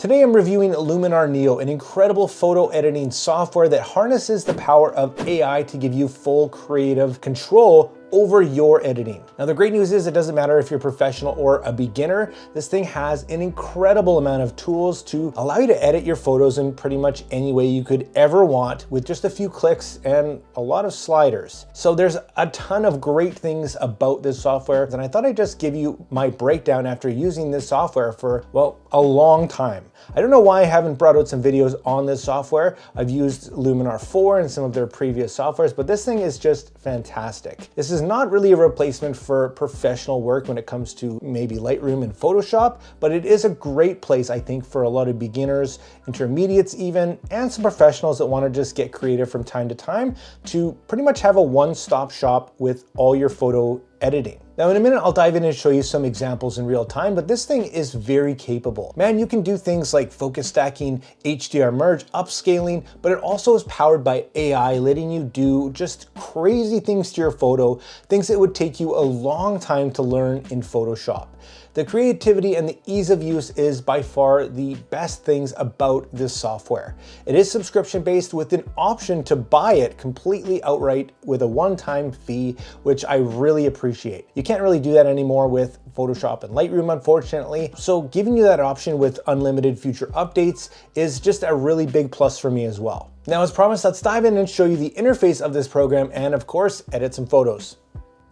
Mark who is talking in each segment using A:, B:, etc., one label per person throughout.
A: Today I'm reviewing Luminar Neo, an incredible photo editing software that harnesses the power of AI to give you full creative control over your editing. Now the great news is it doesn't matter if you're a professional or a beginner, this thing has an incredible amount of tools to allow you to edit your photos in pretty much any way you could ever want with just a few clicks and a lot of sliders. So there's a ton of great things about this software, and I thought I'd just give you my breakdown after using this software for, well, a long time. I don't know why I haven't brought out some videos on this software. I've used Luminar 4 and some of their previous softwares, but this thing is just fantastic. This is not really a replacement for professional work when it comes to maybe Lightroom and Photoshop, but it is a great place, I think, for a lot of beginners, intermediates even, and some professionals that want to just get creative from time to time to pretty much have a one-stop shop with all your photo editing. Now in a minute, I'll dive in and show you some examples in real time, but this thing is very capable. Man, you can do things like focus stacking, HDR merge, upscaling, but it also is powered by AI, letting you do just crazy things to your photo, things that would take you a long time to learn in Photoshop. The creativity and the ease of use is by far the best things about this software. It is subscription based with an option to buy it completely outright with a one-time fee, which I really appreciate. You can't really do that anymore with Photoshop and Lightroom, unfortunately. So giving you that option with unlimited future updates is just a really big plus for me as well. Now, as promised, let's dive in and show you the interface of this program and of course, edit some photos.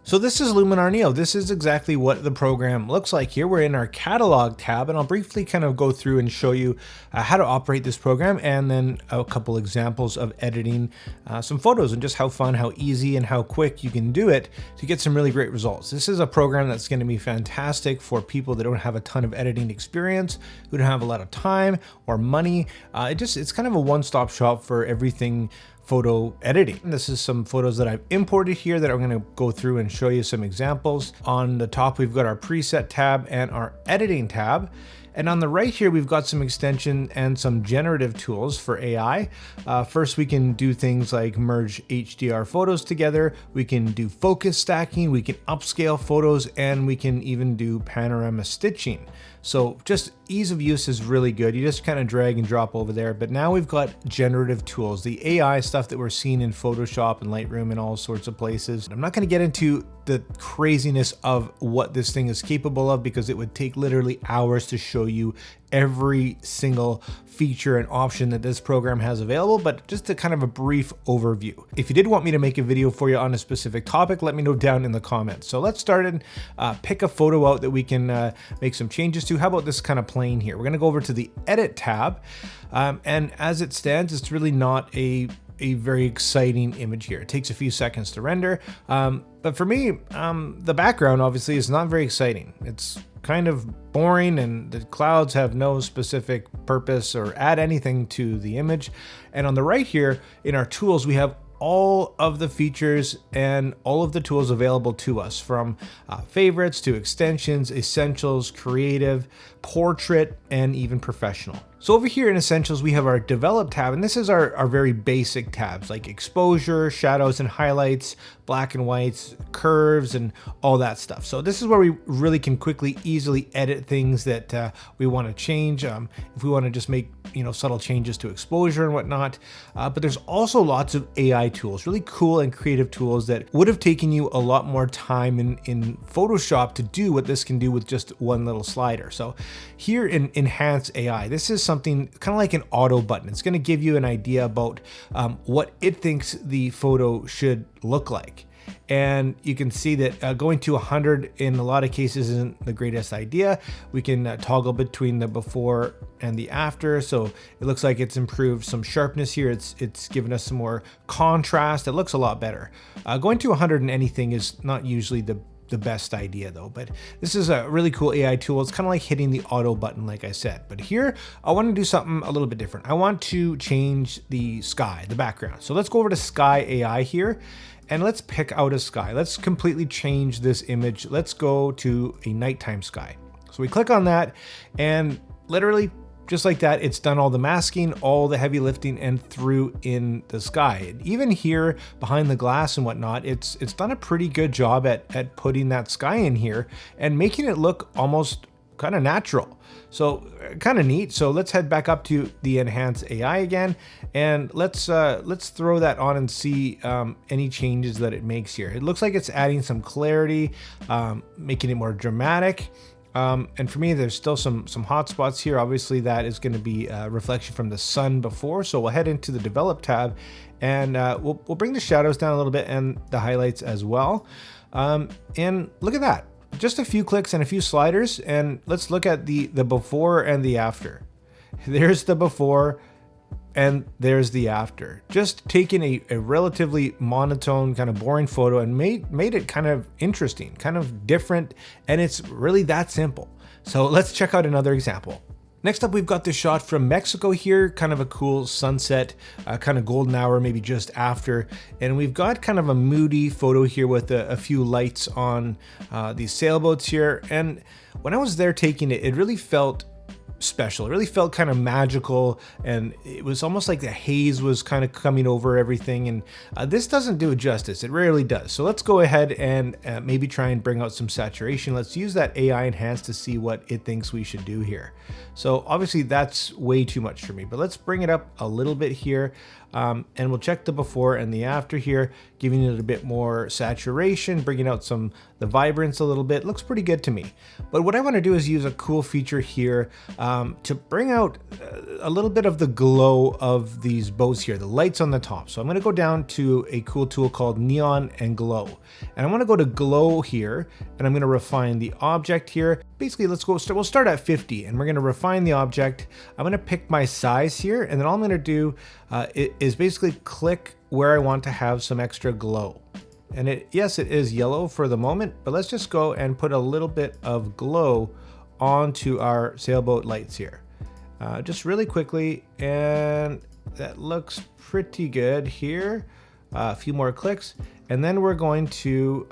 A: So this is Luminar Neo. This is exactly what the program looks like here. We're in our catalog tab, and I'll briefly kind of go through and show you how to operate this program, and then a couple examples of editing some photos and just how fun, how easy, and how quick you can do it to get some really great results. This is a program that's going to be fantastic for people that don't have a ton of editing experience, who don't have a lot of time or money. It's kind of a one-stop shop for everything photo editing. This is some photos that I've imported here that I'm going to go through and show you some examples. On the top, we've got our preset tab and our editing tab. And on the right here, we've got some extension and some generative tools for AI. First, we can do things like merge HDR photos together. We can do focus stacking, we can upscale photos, and we can even do panorama stitching. So just ease of use is really good. You just kind of drag and drop over there. But now we've got generative tools, the AI stuff that we're seeing in Photoshop and Lightroom and all sorts of places. I'm not going to get into the craziness of what this thing is capable of because it would take literally hours to show you every single feature and option that this program has available, but just a kind of a brief overview. If you did want me to make a video for you on a specific topic, let me know down in the comments. So let's start and pick a photo out that we can make some changes to. How about this kind of plane here? We're going to go over to the edit tab, and as it stands, it's really not a very exciting image here. It takes a few seconds to render, but for me, the background obviously is not very exciting. It's kind of boring, and the clouds have no specific purpose or add anything to the image. And on the right here in our tools, we have all of the features and all of the tools available to us, from favorites to extensions, essentials, creative, portrait, and even professional. So over here in Essentials, we have our Develop tab, and this is our very basic tabs like exposure, shadows and highlights, black and whites, curves, and all that stuff. So this is where we really can quickly, easily edit things that we want to change. If we want to just make subtle changes to exposure and whatnot. But there's also lots of AI tools, really cool and creative tools that would have taken you a lot more time in Photoshop to do what this can do with just one little slider. So here in Enhance AI, this is something kind of like an auto button. It's going to give you an idea about what it thinks the photo should look like. And you can see that going to 100 in a lot of cases isn't the greatest idea. We can toggle between the before and the after. So it looks like it's improved some sharpness here. It's given us some more contrast. It looks a lot better. Going to 100 in anything is not usually the best idea though, but this is a really cool AI tool. It's kind of like hitting the auto button, like I said, but here I want to do something a little bit different. I want to change the sky, the background. So let's go over to Sky AI here, and let's pick out a sky. Let's completely change this image. Let's go to a nighttime sky. So we click on that, and literally just like that, it's done all the masking, all the heavy lifting, and threw in the sky. And even here behind the glass and whatnot, it's done a pretty good job at putting that sky in here and making it look almost kind of natural. So kind of neat. So let's head back up to the Enhance AI again, and let's throw that on and see any changes that it makes here. It looks like it's adding some clarity, making it more dramatic. And for me, there's still some hot spots here. Obviously, that is going to be a reflection from the sun before. So we'll head into the Develop tab, and we'll bring the shadows down a little bit and the highlights as well. And look at that. Just a few clicks and a few sliders, and let's look at the before and the after. There's the before and there's the after. Just taking a relatively monotone, kind of boring photo and made it kind of interesting, kind of different, and it's really that simple. So let's check out another example. Next up, we've got this shot from Mexico here, kind of a cool sunset, kind of golden hour, maybe just after. And we've got kind of a moody photo here with a few lights on these sailboats here. And when I was there taking it, it really felt special. It really felt kind of magical, and it was almost like the haze was kind of coming over everything, and this doesn't do it justice. It rarely does. So let's go ahead and maybe try and bring out some saturation. Let's use that AI Enhance to see what it thinks we should do here. So obviously that's way too much for me, but let's bring it up a little bit here, and we'll check the before and the after here, giving it a bit more saturation, bringing out the vibrance a little bit. Looks pretty good to me. But what I want to do is use a cool feature here to bring out a little bit of the glow of these boats here, the lights on the top. So I'm going to go down to a cool tool called Neon and Glow, and I want to go to Glow here, and I'm going to refine the object here. Basically, we'll start at 50, and we're going to refine the object. I'm going to pick my size here, and then all I'm going to do is basically click where I want to have some extra glow. And yes, it is yellow for the moment, but let's just go and put a little bit of glow onto our sailboat lights here. Just really quickly, and that looks pretty good here. A few more clicks, and then we're going to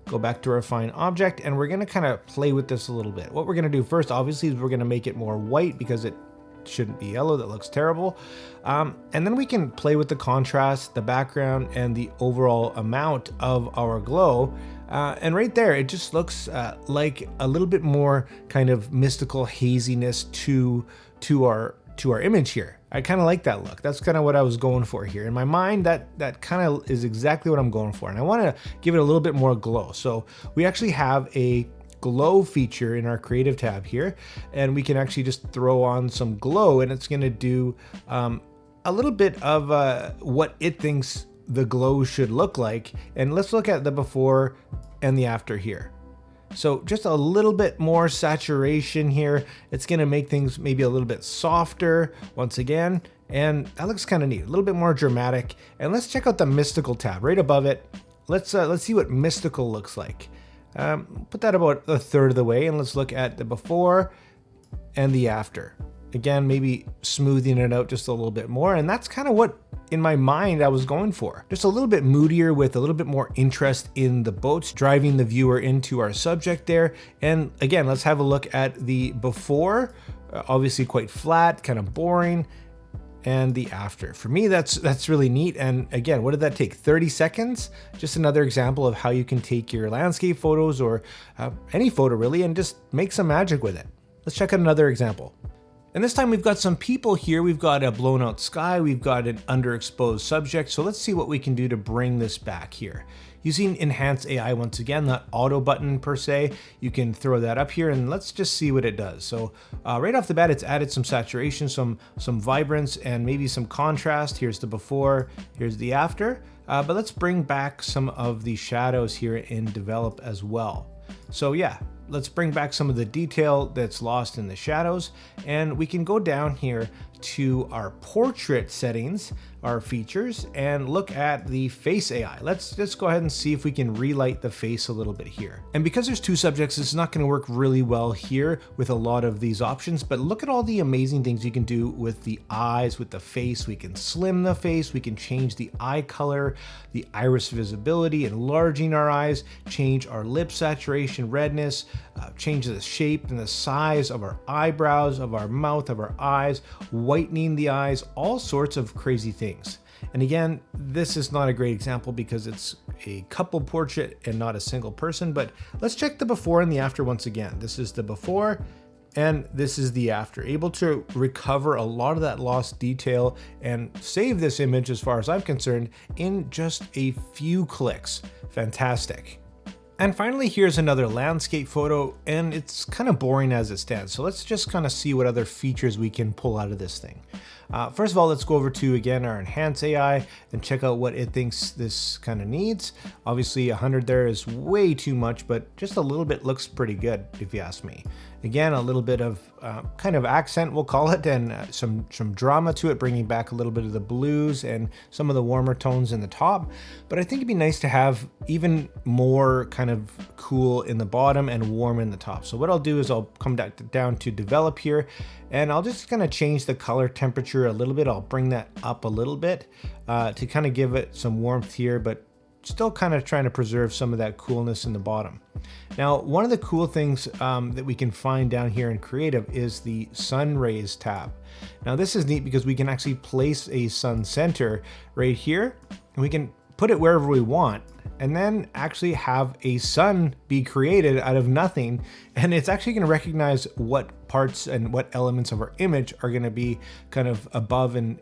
A: go back to refine object, and we're going to kind of play with this a little bit. What we're going to do first, obviously, is we're going to make it more white because it shouldn't be yellow. That looks terrible. And then we can play with the contrast, the background, and the overall amount of our glow. And right there, it just looks like a little bit more kind of mystical haziness to our image here. I kind of like that look. That's kind of what I was going for here. In my mind, that kind of is exactly what I'm going for. And I want to give it a little bit more glow. So we actually have a glow feature in our creative tab here, and we can actually just throw on some glow, and it's going to do a little bit of what it thinks the glow should look like. And let's look at the before and the after here. So just a little bit more saturation here. It's going to make things maybe a little bit softer once again, and that looks kind of neat, a little bit more dramatic. And let's check out the mystical tab right above it. Let's see what mystical looks like. Put that about a third of the way, and let's look at the before and the after. Again, maybe smoothing it out just a little bit more, and that's kind of what in my mind I was going for. Just a little bit moodier with a little bit more interest in the boats, driving the viewer into our subject there. And again, let's have a look at the before, obviously quite flat, kind of boring, and the after. For me, that's really neat. And again, what did that take? 30 seconds? Just another example of how you can take your landscape photos or any photo really and just make some magic with it. Let's check out another example. And this time we've got some people here. We've got a blown out sky. We've got an underexposed subject. So let's see what we can do to bring this back here. Using Enhance AI once again, that auto button per se, you can throw that up here and let's just see what it does. So right off the bat, it's added some saturation, some vibrance, and maybe some contrast. Here's the before, here's the after. But let's bring back some of the shadows here in Develop as well. So yeah, let's bring back some of the detail that's lost in the shadows, and we can go down here to our portrait settings, our features, and look at the face AI. Let's just go ahead and see if we can relight the face a little bit here. And because there's two subjects, it's not going to work really well here with a lot of these options, but look at all the amazing things you can do with the eyes, with the face. We can slim the face, we can change the eye color, the iris visibility, enlarging our eyes, change our lip saturation, saturation, redness, change the shape and the size of our eyebrows, of our mouth, of our eyes, whitening the eyes, all sorts of crazy things. And again, this is not a great example because it's a couple portrait and not a single person, but let's check the before and the after once again. This is the before and this is the after. Able to recover a lot of that lost detail and save this image, as far as I'm concerned, in just a few clicks. Fantastic. And finally, here's another landscape photo, and it's kind of boring as it stands. So let's just kind of see what other features we can pull out of this thing. First of all, let's go over to, again, our Enhance AI and check out what it thinks this kind of needs. Obviously, 100 there is way too much, but just a little bit looks pretty good, if you ask me. Again, a little bit of kind of accent, we'll call it, and some drama to it, bringing back a little bit of the blues and some of the warmer tones in the top. But I think it'd be nice to have even more kind of cool in the bottom and warm in the top. So what I'll do is I'll come down to develop here, and I'll just kind of change the color temperature a little bit. I'll bring that up a little bit to kind of give it some warmth here, but still kind of trying to preserve some of that coolness in the bottom. Now, one of the cool things that we can find down here in Creative is the Sun Rays tab. Now, this is neat because we can actually place a sun center right here, and we can put it wherever we want, and then actually have a sun be created out of nothing. And it's actually going to recognize what parts and what elements of our image are going to be kind of above and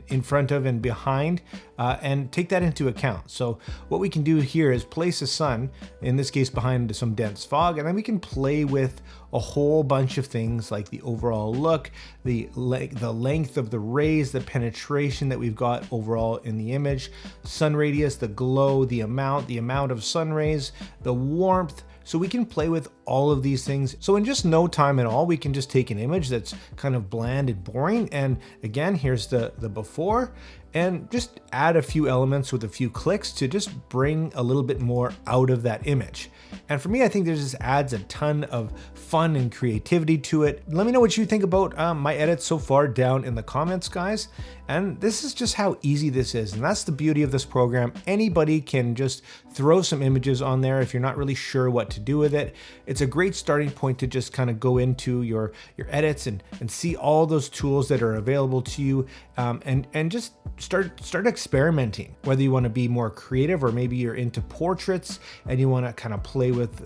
A: in front of and behind, and take that into account. So what we can do here is place a sun, in this case behind some dense fog, and then we can play with a whole bunch of things like the overall look, the length of the rays, the penetration that we've got overall in the image, sun radius, the glow, the amount of sun rays, the warmth. So we can play with all of these things. So in just no time at all, we can just take an image that's kind of bland and boring. And again, here's the before, and just add a few elements with a few clicks to just bring a little bit more out of that image. And for me, I think this just adds a ton of fun and creativity to it. Let me know what you think about my edits so far down in the comments, guys. And this is just how easy this is. And that's the beauty of this program. Anybody can just throw some images on there if you're not really sure what to do with it. It's a great starting point to just kind of go into your edits and see all those tools that are available to you, and just start experimenting. Whether you want to be more creative, or maybe you're into portraits and you want to kind of play with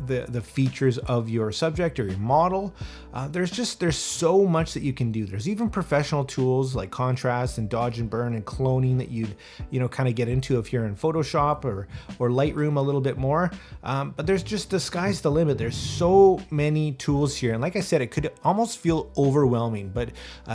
A: the features of your subject or your model. There's so much that you can do. There's even professional tools like contrast and dodge and burn and cloning that you'd kind of get into if you're in Photoshop or Lightroom a little bit more. But there's just, the sky's the limit. There's so many tools here, and like I said, it could almost feel overwhelming, but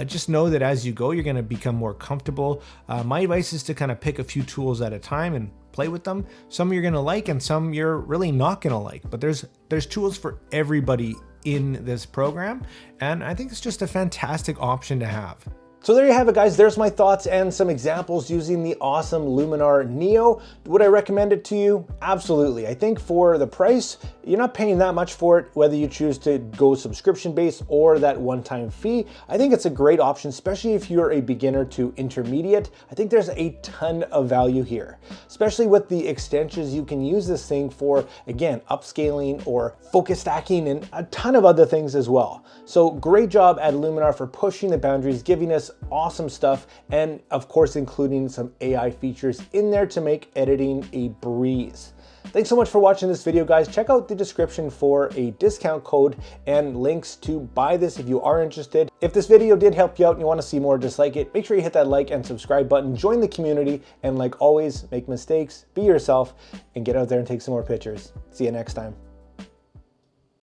A: just know that as you go, you're going to become more comfortable. My advice is to kind of pick a few tools at a time and play with them. Some you're going to like and some you're really not going to like, but there's tools for everybody in this program, and I think it's just a fantastic option to have. So there you have it, guys. There's my thoughts and some examples using the awesome Luminar Neo. Would I recommend it to you? Absolutely. I think for the price, you're not paying that much for it, whether you choose to go subscription-based or that one-time fee. I think it's a great option, especially if you're a beginner to intermediate. I think there's a ton of value here, especially with the extensions. You can use this thing for, again, upscaling or focus stacking and a ton of other things as well. So great job at Luminar for pushing the boundaries, giving us awesome stuff, and of course including some AI features in there to make editing a breeze. Thanks so much for watching this video, guys. Check out the description for a discount code and links to buy this if you are interested. If this video did help you out and you want to see more just like it, make sure you hit that like and subscribe button, join the community, and like always, make mistakes, be yourself, and get out there and take some more pictures. See you next time.